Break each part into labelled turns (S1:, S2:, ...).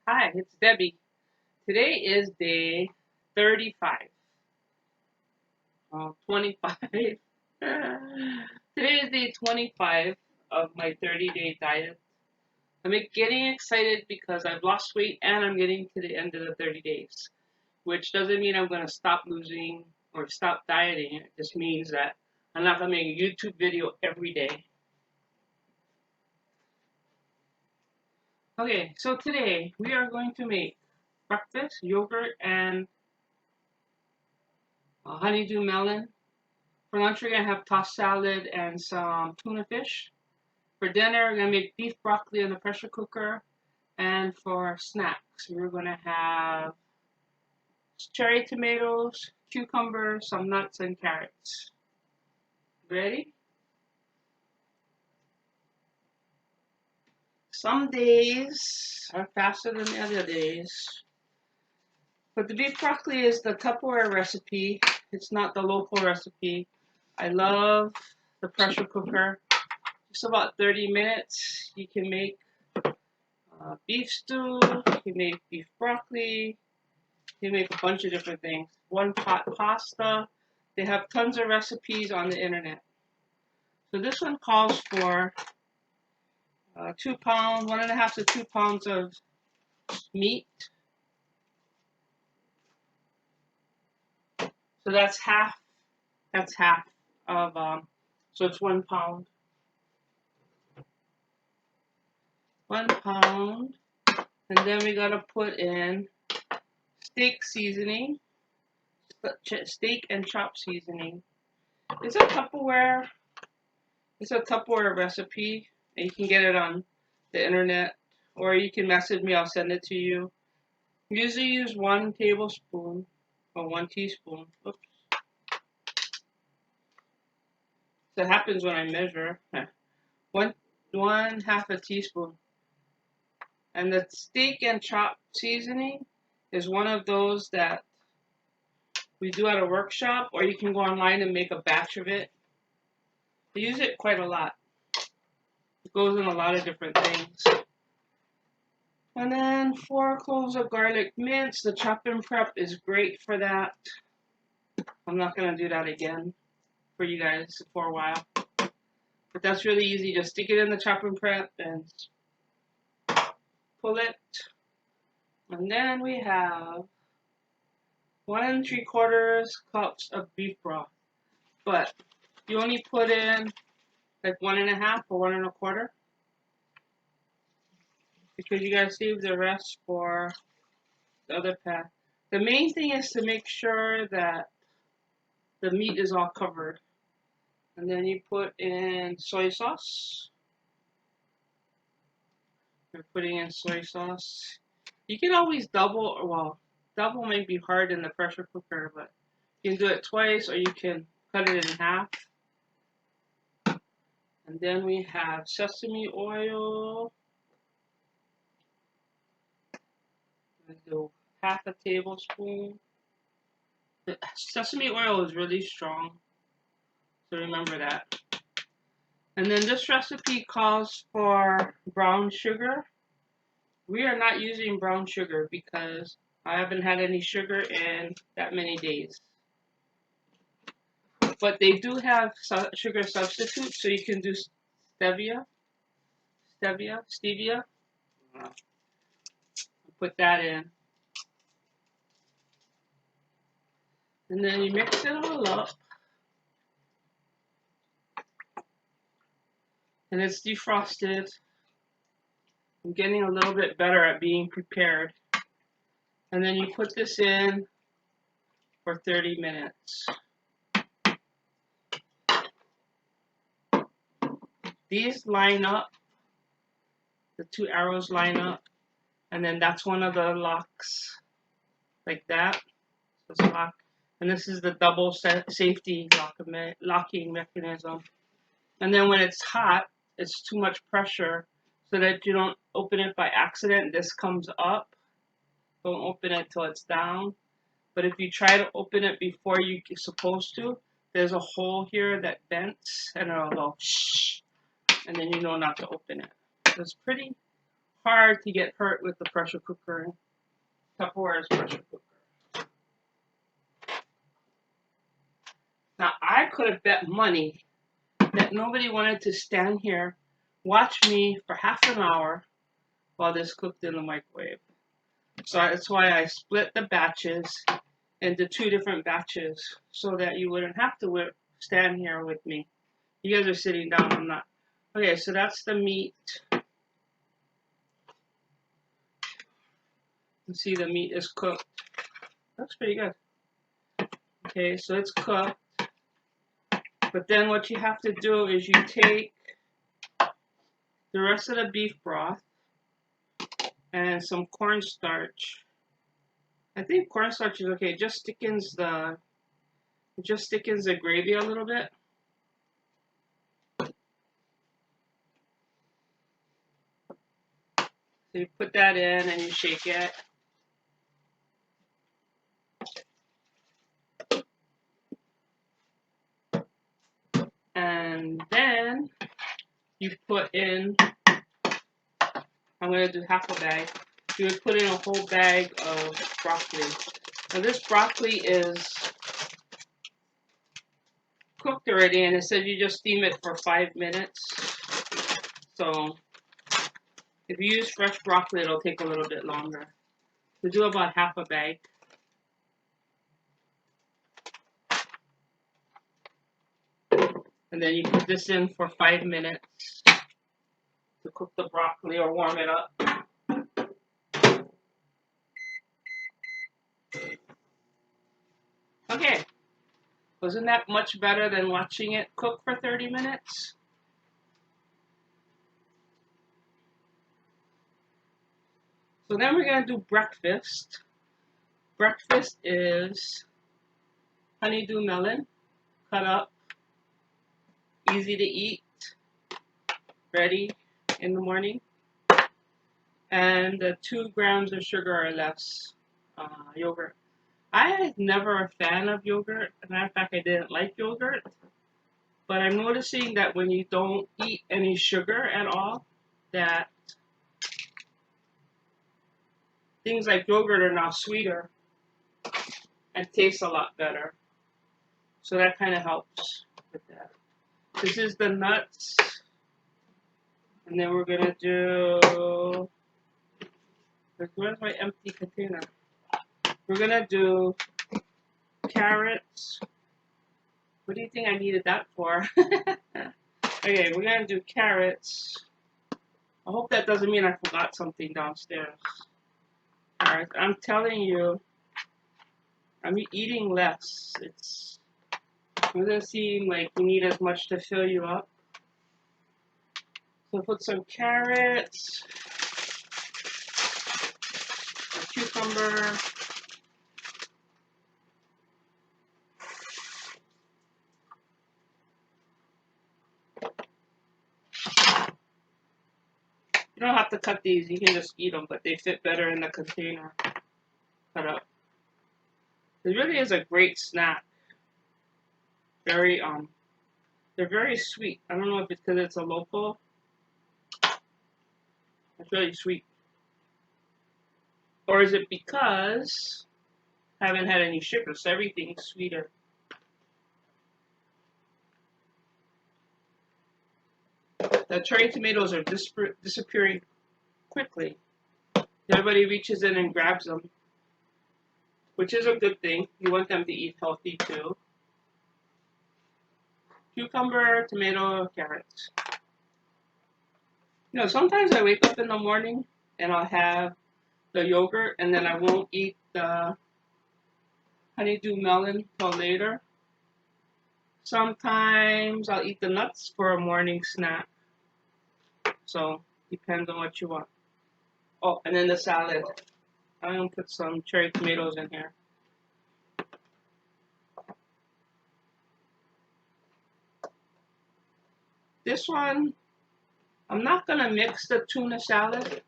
S1: Hi, it's Debbie. Today is day 35. 25. Today is day 25 of my 30-day diet. I'm getting excited because I've lost weight and I'm getting to the end of the 30 days, which doesn't mean I'm going to stop losing or stop dieting. It just means that I'm not going to make a YouTube video every day. Okay, so today we are going to make breakfast, yogurt, and honeydew melon. For lunch, we're going to have tossed salad and some tuna fish. For dinner, we're going to make beef broccoli in the pressure cooker. And for snacks, we're going to have cherry tomatoes, cucumbers, some nuts, and carrots. Ready? Some days are faster than the other days. But the beef broccoli is the Tupperware recipe. It's not the local recipe. I love the pressure cooker. Just about 30 minutes, you can make beef stew, you can make beef broccoli, you can make a bunch of different things. One pot pasta. They have tons of recipes on the internet. So this one calls for 2 pounds, 1.5 to 2 pounds of meat. So that's half of, so it's 1 pound. 1 pound. And then we gotta put in steak seasoning, steak and chop seasoning. It's a Tupperware recipe, and you can get it on the internet, or you can message me, I'll send it to you. Usually use 1 tablespoon or 1 teaspoon. Oops. So it happens when I measure. One half a teaspoon. And the steak and chop seasoning is one of those that we do at a workshop, or you can go online and make a batch of it. I use it quite a lot. It goes in a lot of different things. And then 4 cloves of garlic mince. The chop and prep is great for that. I'm not going to do that again for you guys for a while. But that's really easy. Just stick it in the chop and prep and pull it. And then we have 1 3/4 cups of beef broth. But you only put in like 1.5 or 1 1/4. Because you gotta save the rest for the other pan. The main thing is to make sure that the meat is all covered. And then you put in soy sauce. We're putting in soy sauce. You can always double, well, double might be hard in the pressure cooker, but you can do it twice or you can cut it in half. And then we have sesame oil. Let's do half a tablespoon. The sesame oil is really strong, so remember that. And then this recipe calls for brown sugar. We are not using brown sugar because I haven't had any sugar in that many days. But they do have sugar substitutes, so you can do stevia. Put that in. And then you mix it all up. And it's defrosted. I'm getting a little bit better at being prepared. And then you put this in for 30 minutes. These line up. The 2 arrows line up. And then that's one of the locks. Like that. This lock. And this is the double safety locking mechanism. And then when it's hot, it's too much pressure, so that you don't open it by accident. This comes up. Don't open it till it's down. But if you try to open it before you're supposed to, there's a hole here that vents, and it'll go shh, and then you know not to open it. So it's pretty hard to get hurt with the pressure cooker. Tupperware's pressure cooker. Now, I could have bet money that nobody wanted to stand here, watch me for half an hour while this cooked in the microwave. So that's why I split the batches into 2 different batches so that you wouldn't have to stand here with me. You guys are sitting down, I'm not. Okay, so that's the meat. You see the meat is cooked. Looks pretty good. Okay, so it's cooked. But then what you have to do is you take the rest of the beef broth and some cornstarch. I think cornstarch is okay. It just thickens the gravy a little bit. So you put that in and you shake it. And then you put in, I'm going to do half a bag. You would put in a whole bag of broccoli. Now this broccoli is cooked already, and it says you just steam it for 5 minutes. So if you use fresh broccoli, it'll take a little bit longer. We do about half a bag. And then you put this in for 5 minutes to cook the broccoli or warm it up. Okay, wasn't that much better than watching it cook for 30 minutes? So then we're going to do breakfast. Breakfast is honeydew melon, cut up, easy to eat, ready in the morning, and 2 grams of sugar or less yogurt. I was never a fan of yogurt. As a matter of fact, I didn't like yogurt. But I'm noticing that when you don't eat any sugar at all, that things like yogurt are now sweeter and taste a lot better. So that kind of helps with that. This is the nuts. And then we're going to do, where's my empty container? We're going to do carrots. What do you think I needed that for? Okay, we're going to do carrots. I hope that doesn't mean I forgot something downstairs. Alright, I'm telling you, I'm eating less. It doesn't seem like you need as much to fill you up. So put some carrots, a cucumber, you don't have to cut these, you can just eat them, but they fit better in the container. Cut up. It really is a great snack. Very, they're very sweet. I don't know if it's because it's a local. It's really sweet. Or is it because I haven't had any sugar, so everything is sweeter. The cherry tomatoes are disappearing quickly. Everybody reaches in and grabs them, which is a good thing. You want them to eat healthy too. Cucumber, tomato, carrots. You know, sometimes I wake up in the morning and I'll have the yogurt and then I won't eat the honeydew melon till later. Sometimes I'll eat the nuts for a morning snack. So, depends on what you want. Oh, and then the salad. I'm going to put some cherry tomatoes in here. This one, I'm not going to mix the tuna salad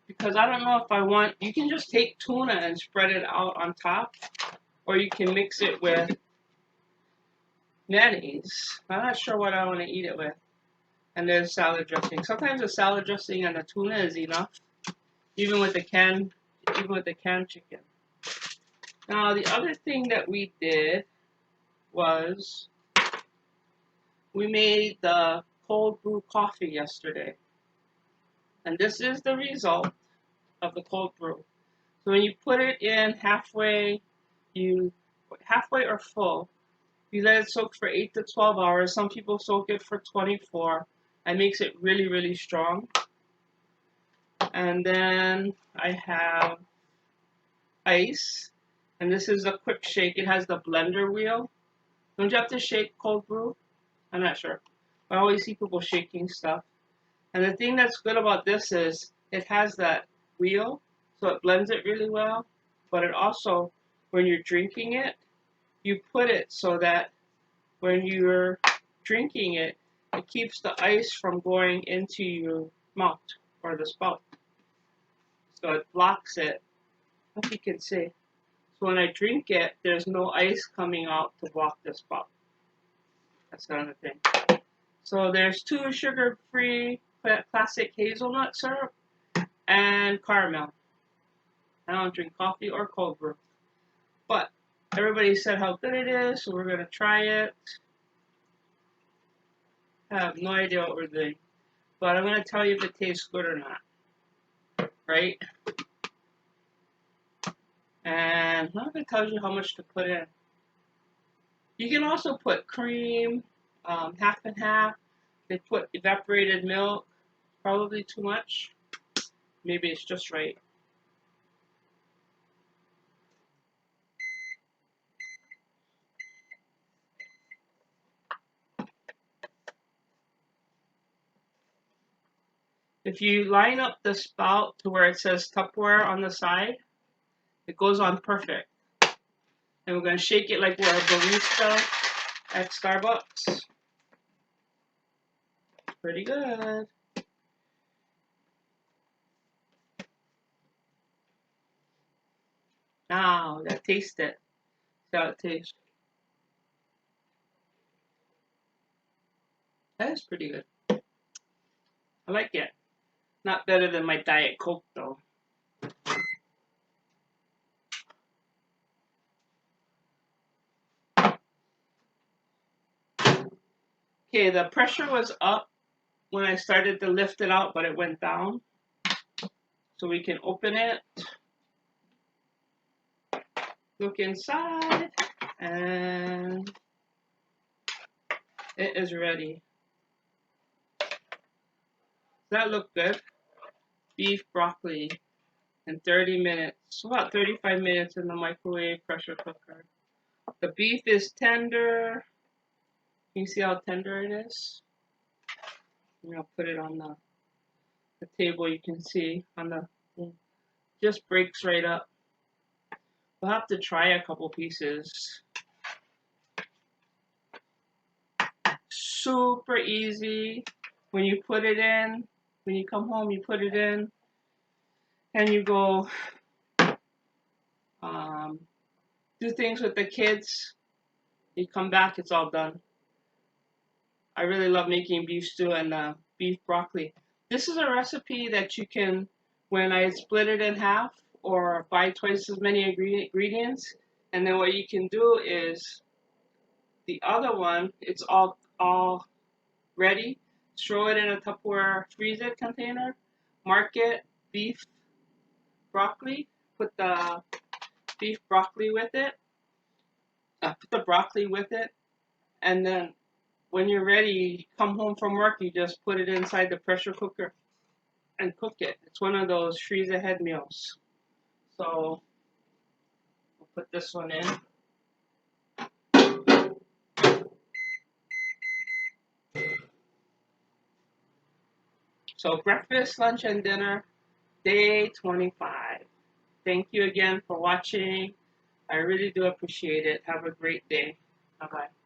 S1: because I don't know if I want, you can just take tuna and spread it out on top, or you can mix it with mayonnaise. I'm not sure what I want to eat it with. And there's salad dressing. Sometimes the salad dressing and the tuna is enough, even with the canned chicken. Now the other thing that we did was we made the cold brew coffee yesterday. And this is the result of the cold brew. So when you put it in halfway or full, you let it soak for 8 to 12 hours. Some people soak it for 24. It makes it really, really strong. And then I have ice. And this is a quick shake. It has the blender wheel. Don't you have to shake cold brew? I'm not sure. I always see people shaking stuff. And the thing that's good about this is it has that wheel, so it blends it really well. But it also, when you're drinking it, you put it so that when you're drinking it, it keeps the ice from going into your mouth or the spout. So it blocks it. I hope you can see. So when I drink it, there's no ice coming out to block the spout. That's another thing. So there's 2 sugar-free classic hazelnut syrup and caramel. I don't drink coffee or cold brew. But everybody said how good it is, so we're going to try it. I have no idea what we're doing. But I'm going to tell you if it tastes good or not. Right? And I'm not going to tell you how much to put in. You can also put cream, half and half. They put evaporated milk. Probably too much. Maybe it's just right. If you line up the spout to where it says Tupperware on the side, it goes on perfect. And we're going to shake it like we're a barista at Starbucks. Pretty good. Now, I gotta taste it. See how it tastes. That is pretty good. I like it. Not better than my Diet Coke, though. Okay, the pressure was up when I started to lift it out, but it went down. So we can open it, look inside, and it is ready. Does that look good? Beef broccoli in 30 minutes, about 35 minutes in the microwave pressure cooker. The beef is tender. You see how tender it is? I'm gonna put it on the table. You can see on the just breaks right up. We'll have to try a couple pieces. Super easy. When you put it in, when you come home, you put it in, and you go do things with the kids. You come back, it's all done. I really love making beef stew and beef broccoli. This is a recipe that you can, when I split it in half or buy twice as many ingredients, and then what you can do is the other one, it's all ready. Throw it in a Tupperware freeze it container. Mark it beef broccoli. Put the beef broccoli with it. Put the broccoli with it, and then when you're ready, come home from work, you just put it inside the pressure cooker and cook it. It's one of those freeze ahead meals. So we'll put this one in. So breakfast, lunch, and dinner, day 25. Thank you again for watching. I really do appreciate it. Have a great day. Bye-bye.